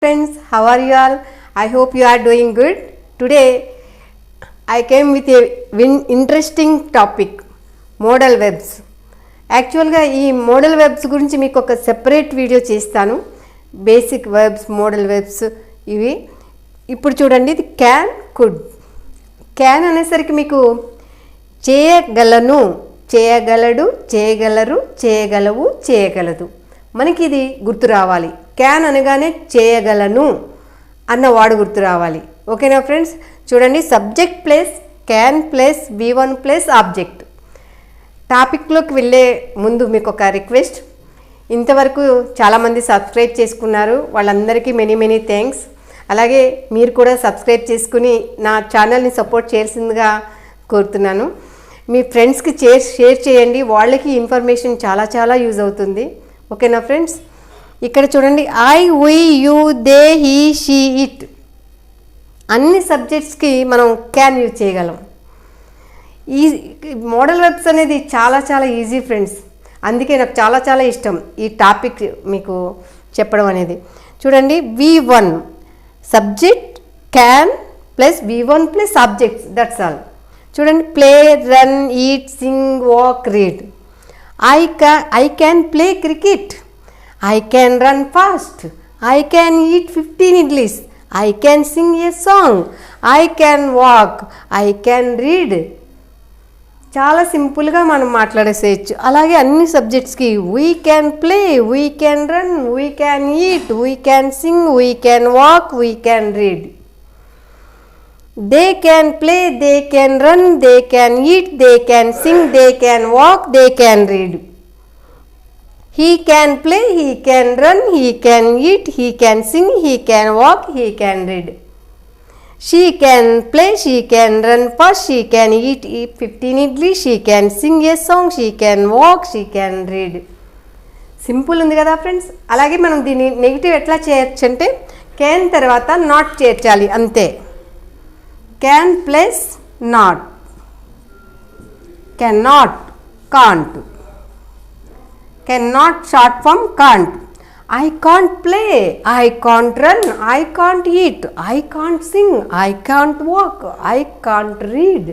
Friends, how are you all? I hope you are doing good. Today I came with a interesting topic, modal verbs. యాక్చువల్గా ఈ model webs గురించి మీకు ఒక separate video చేస్తాను. Basic webs, model webs ఇవి. ఇప్పుడు చూడండి, ఇది క్యాన్, కుడ్. క్యాన్ అనేసరికి మీకు చేయగలను, చేయగలడు, చేయగలరు, చేయగలవు, చేయగలదు, మనకి ఇది గుర్తు రావాలి. క్యాన్ అనగానే చేయగలను అన్న వాడు గుర్తు రావాలి. ఓకేనా ఫ్రెండ్స్? చూడండి, subject plus can plus V1 plus object. టాపిక్లోకి వెళ్ళే ముందు మీకు ఒక రిక్వెస్ట్. ఇంతవరకు చాలామంది సబ్స్క్రైబ్ చేసుకున్నారు, వాళ్ళందరికీ మెనీ థ్యాంక్స్. అలాగే మీరు కూడా సబ్స్క్రైబ్ చేసుకుని నా ఛానల్ని సపోర్ట్ చేయాల్సిందిగా కోరుతున్నాను. మీ ఫ్రెండ్స్కి షేర్ చేయండి, వాళ్ళకి ఇన్ఫర్మేషన్ చాలా యూజ్ అవుతుంది. ఓకేనా ఫ్రెండ్స్? ఇక్కడ చూడండి, I, we, you, they, he, she, it అన్ని సబ్జెక్ట్స్కి మనం క్యాన్ యూజ్ చేయగలం. ఈ మోడల్ వెబ్స్ అనేది చాలా ఈజీ ఫ్రెండ్స్. అందుకే నాకు చాలా ఇష్టం ఈ టాపిక్ మీకు చెప్పడం అనేది. చూడండి, V1 subject can plus V1 plus objects, that's all. చూడండి, play, run, eat, sing, walk, read. I can play cricket. I can run fast. I can eat 15 idlis. I can sing a song. I can walk. I can read. చాలా సింపుల్గా మనం మాట్లాడేసేయచ్చు. అలాగే అన్ని సబ్జెక్ట్స్కి we can play, we can run, we can eat, we can sing, we can walk, we can read. They can play, they can run, they can eat, they can sing, they can walk, they can read. He can play, he can run, he can eat, he can sing, he can walk, he can read. She can play, she can run fast, she can eat 15 idlis, she can sing a song, she can walk, she can read. Simple ఉంది కదా friends? అలాగే మనం దీన్ని negative ఎట్లా చేయొచ్చు అంటే, can తర్వాత not చేర్చాలి అంతే. Can plus not, can not, can't. Cannot short form can't. I can't play, I can't run, I can't eat, I can't sing, I can't walk, I can't read.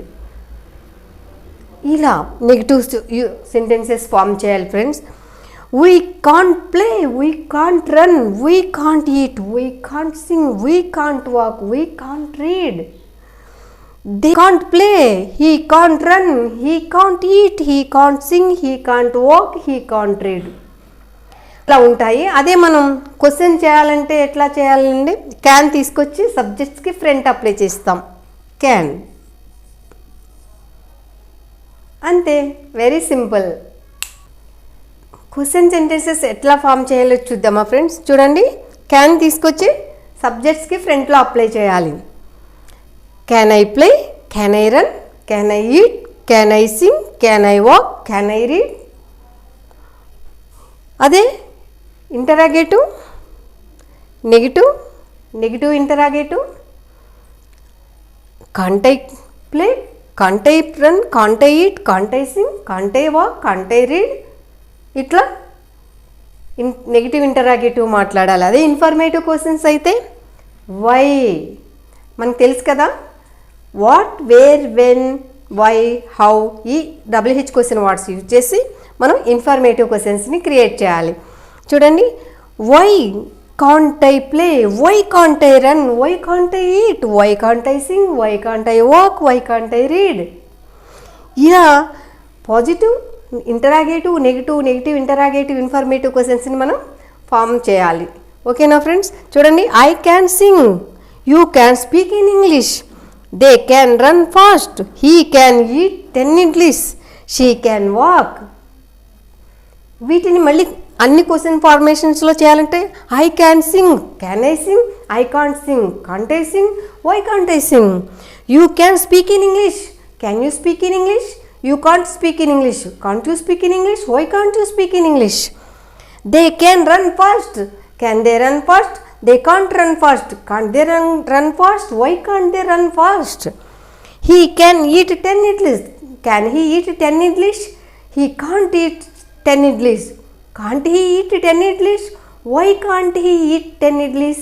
ఇలా negative sentences form చేయాలి friends. We can't play, we can't run, we can't eat, we can't sing, we can't walk, we can't read. They can't play, he can't run, he can't eat, he can't sing, he can't walk, he can't read. అలా ఉంటాయి. అదే మనం question చేయాలంటే ఎట్లా చేయాలండి? Can తీసుకొచ్చి సబ్జెక్ట్స్కి front apply చేస్తాం, can. అంతే, వెరీ సింపుల్. క్వశ్చన్ సెంటెన్సెస్ ఎట్లా ఫామ్ చేయాలో చూద్దామా ఫ్రెండ్స్? చూడండి, క్యాన్ తీసుకొచ్చి సబ్జెక్ట్స్కి ఫ్రంట్లో అప్లై చేయాలి. Can I play? Can I run? Can I eat? Can I sing? Can I walk? Can I read? అదే interrogative, negative interrogative. Can't I play? Can't I run? Can't I eat? Can't I sing? Can't I walk? Can't I read? ఇట్లా negative interrogative మాట్లాడాలి. అదే informative questions అయితే why మనకు తెలుసు కదా. What, where, when, why, how ఈ WH question words use చేసి మనం ఇన్ఫర్మేటివ్ క్వశ్చన్స్ని క్రియేట్ చేయాలి. చూడండి, why can't I play, why can't I run, why can't I eat, why can't I sing, why can't I walk, why can't I read. ఇలా positive interrogative, negative interrogative, informative క్వశ్చన్స్ని మనం form చేయాలి. ఓకేనా friends? చూడండి, I can sing, you can speak in English, they can run fast, he can eat 10 idlis, she can walk. వీటిని మళ్ళీ అన్ని question ఫార్మేషన్స్లో చేయాలంటే I can sing, can I sing, I can't sing, can't I sing, why can't I sing. You can speak in English, can you speak in English, you can't speak in English, can't you speak in English, why can't you speak in English. They can run fast, can they run fast, they can't run fast, can't they run fast, why can't they run fast. He can eat 10 idlis, can he eat 10 idlis, he can't eat 10 idlis, can't he eat 10 idlis, why can't he eat 10 idlis.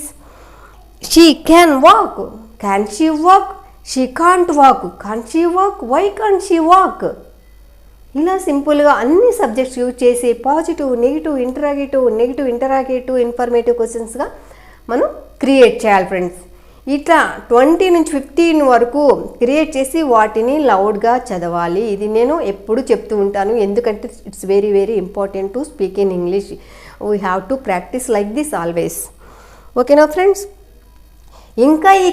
She can walk, can she walk, she can't walk, can't she walk, why can't she walk. ఇలా సింపుల్గా అన్ని subjects use చేసి positive, negative, interrogative, informative క్వశ్చన్స్గా మనం create చేయాలి friends. ఇట్లా 20 నుంచి 15 వరకు క్రియేట్ చేసి వాటిని లౌడ్గా చదవాలి. ఇది నేను ఎప్పుడు చెప్తూ ఉంటాను, ఎందుకంటే it's very very important to speak in English. We have to practice like this always. ఓకేనా ఫ్రెండ్స్? ఇంకా ఈ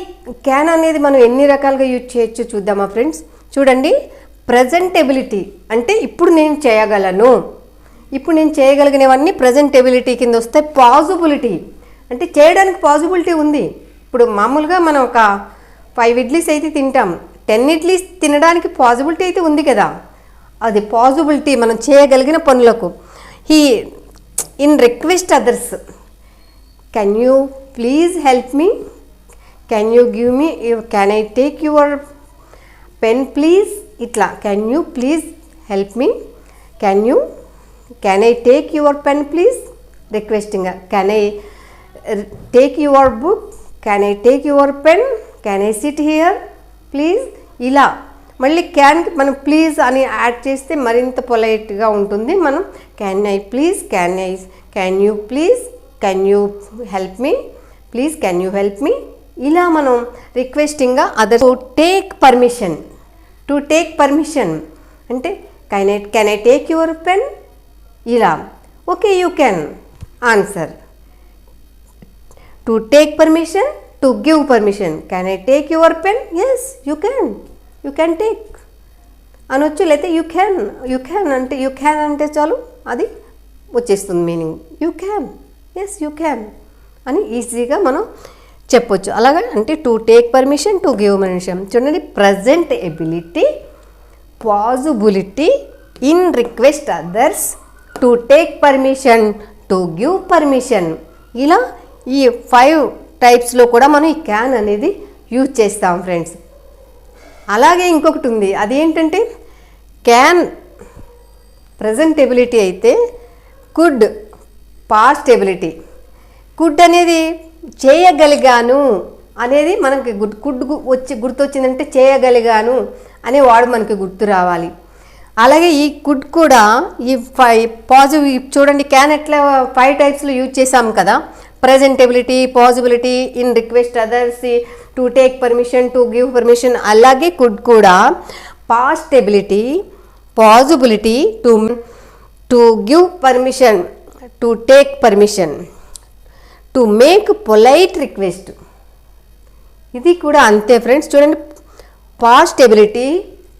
క్యాన్ అనేది మనం ఎన్ని రకాలుగా యూజ్ చేయొచ్చు చూద్దామా ఫ్రెండ్స్? చూడండి, ప్రజెంటబిలిటీ అంటే ఇప్పుడు నేను చేయగలను, ఇప్పుడు నేను చేయగలిగినవన్నీ ప్రజెంటబిలిటీ కింద వస్తాయి. పాజిబిలిటీ అంటే చేయడానికి పాజిబిలిటీ ఉంది. ఇప్పుడు మామూలుగా మనం ఒక 5 ఇడ్లీస్ అయితే తింటాం, 10 ఇడ్లీస్ తినడానికి పాజిబిలిటీ అయితే ఉంది కదా, అది పాజిబిలిటీ మనం చేయగలిగిన పనులకు. He in request others, can you please help me, can you give me, can I take your pen please, ఇట్లా can you please help me, can I take your pen please, requesting. Can I take your book, can I take your pen, can I sit here please. ఇలా మళ్ళీ క్యాన్కి మనం please అని add చేస్తే మరింత పొలైట్గా ఉంటుంది. మనం can I please, can you please, can you help me please, can you help me. ఇలా మనం రిక్వెస్టింగ్గా అదర్ టేక్ పర్మిషన్, అంటే can I take your pen, ఇలా okay you can answer. To take permission, to give permission, can I take your pen, yes you can take అనొచ్చు. లేకపోతే you can అంటే చాలు, అది వచ్చేస్తుంది meaning. You can, yes you can అని ఈజీగా మనం చెప్పొచ్చు. అలాగా అంటే to take permission, to give permission. చూడండి, present ability, possibility, in request others, to take permission, to give permission. ఇలా ఈ 5 టైప్స్లో కూడా మనం ఈ క్యాన్ అనేది యూజ్ చేస్తాం ఫ్రెండ్స్. అలాగే ఇంకొకటి ఉంది, అదేంటంటే క్యాన్ ప్రజెంట్ ఎబిలిటీ అయితే కుడ్ పాస్ట్ ఎబిలిటీ. కుడ్ అనేది చేయగలిగాను అనేది మనకి కుడ్ గుర్తొచ్చిందంటే చేయగలిగాను అనే వాడు మనకి గుర్తు రావాలి. అలాగే ఈ కుడ్ కూడా ఈ 5 పాజిటివ్, చూడండి క్యాన్ ఎట్లా 5 టైప్స్లో యూజ్ చేసాం కదా, present ability, possibility, in request others, to take permission, to give permission. అలాగే కుడ్ కూడా past ability, possibility, to give permission, to take permission, to make polite request. ఇది కూడా అంతే ఫ్రెండ్స్. చూడండి, past ability,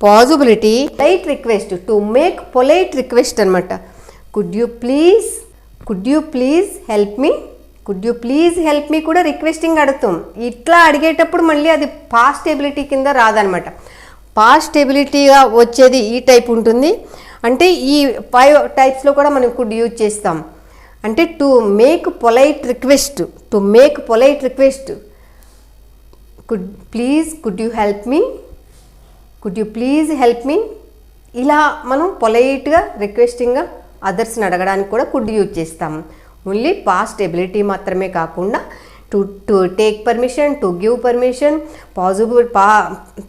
possibility, polite request, to make polite request అనమాట. Could you please help me, కూడా requesting అడుగుతాం. ఇట్లా అడిగేటప్పుడు మళ్ళీ అది పాస్ట్ ఎబిలిటీ కింద రాదనమాట. పాస్ట్ ఎబిలిటీగా వచ్చేది ఈ టైప్ ఉంటుంది. అంటే ఈ 5 టైప్స్లో కూడా మనం కుడ్ యూజ్ చేస్తాం. అంటే to make polite request, could you please help me, ఇలా మనం పొలైట్గా రిక్వెస్టింగ్గా అదర్స్ని అడగడానికి కూడా కుడ్ యూజ్ చేస్తాం. ఓన్లీ పాస్ట్ ఎబిలిటీ మాత్రమే కాకుండా to take permission, to give permission,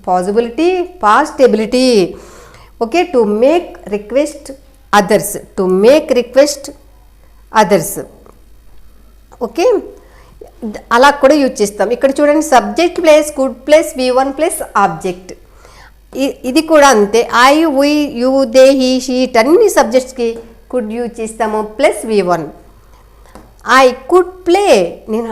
possibility, past ability. Okay, to make request others, okay, అలా కూడా యూజ్ చేస్తాం. ఇక్కడ చూడండి, subject plus could plus V1 plus object. ఇది కూడా అంతే. I, we, you, they, he, she అన్ని సబ్జెక్ట్స్కి కుడ్ యూజ్ చేస్తాము plus V1. I could play, నేను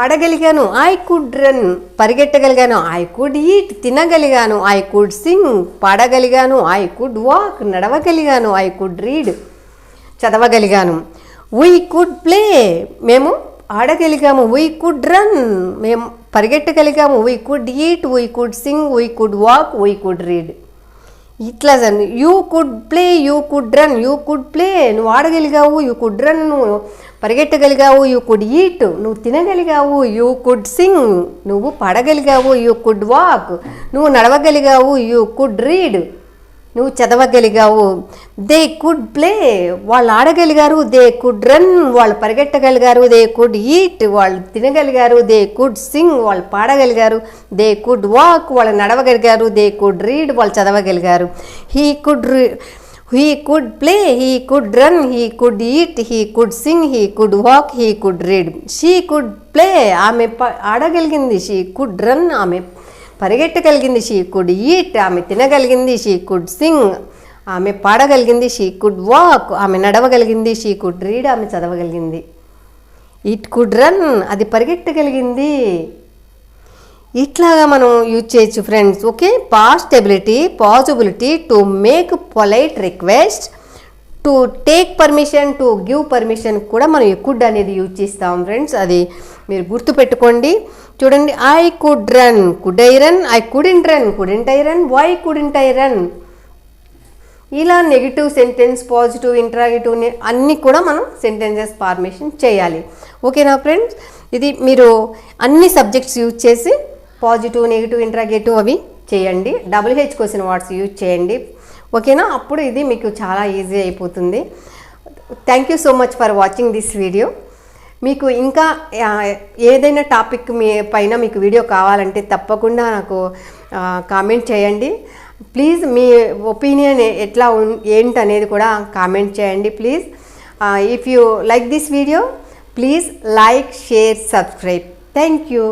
ఆడగలిగాను. ఐ కుడ్ రన్, పరిగెట్టగలిగాను. ఐ కుడ్ ఈట్, తినగలిగాను. ఐ కుడ్ సింగ్, పాడగలిగాను. ఐ కుడ్ వాక్, నడవగలిగాను. ఐ కుడ్ రీడ్, చదవగలిగాను. వీ కుడ్ ప్లే, మేము ఆడగలిగాము. వీ కుడ్ రన్, మేము పరిగెట్టగలిగాము. We could eat, we could sing, we could walk, we could read. ఇట్లా you could play, you could run, you could play, నువ్వు ఆడగలిగావు. You could run, నువ్వు పరిగెట్టగలిగావు. You could eat, నువ్వు తినగలిగావు. You could Singh, నువ్వు పాడగలిగావు. You could walk, నువ్వు నడవగలిగావు. You could read, నువ్వు చదవగలిగావు. They could play, వాళ్ళు ఆడగలిగారు. They could run, వాళ్ళు పరిగెట్టగలిగారు. దే కుడ్ ఈట్, వాళ్ళు తినగలిగారు. దే కుడ్ సింగ్, వాళ్ళు పాడగలిగారు. దే కుడ్ వాక్, వాళ్ళు నడవగలిగారు. దే కుడ్ రీడ్, వాళ్ళు చదవగలిగారు. He could play, he could run, he could eat, he could sing, he could walk, he could read. She could play, ఆమె ఆడగలిగింది. She could run, ఆమె పరిగెట్టగలిగింది. She could eat, ఆమె తినగలిగింది. She could Singh, ఆమె పాడగలిగింది. She could walk, ఆమె నడవగలిగింది. She could read, ఆమె చదవగలిగింది. It could run, అది పరిగెట్టగలిగింది. ఇట్లాగా మనం యూజ్ చేయొచ్చు friends. Okay, past ability, possibility, to make polite request, to take permission, to give permission కూడా మనం కుడ్ అనేది యూజ్ చేస్తాం ఫ్రెండ్స్. అది మీరు గుర్తుపెట్టుకోండి. చూడండి, I could run, could I run, I couldn't run, couldn't I run, why couldn't I run. ఇలా negative sentence, positive, interrogative అన్నీ కూడా మనం సెంటెన్సెస్ ఫార్మేషన్ చేయాలి. ఓకేనా ఫ్రెండ్స్? ఇది మీరు అన్ని సబ్జెక్ట్స్ యూజ్ చేసి పాజిటివ్, నెగిటివ్, ఇంట్రాగేటివ్ అవి చేయండి. WH క్వశ్చన్ వర్డ్స్ యూజ్ చేయండి. ఓకేనా? అప్పుడు ఇది మీకు చాలా ఈజీ అయిపోతుంది. Thank you so much for watching this video. మీకు ఇంకా ఏదైనా టాపిక్ పైన మీకు వీడియో కావాలంటే తప్పకుండా నాకు కామెంట్ చేయండి. ప్లీజ్ మీ ఒపీనియన్ ఎట్లా ఏంటనేది కూడా కామెంట్ చేయండి please. If you like this video, please like, share, subscribe. Thank you.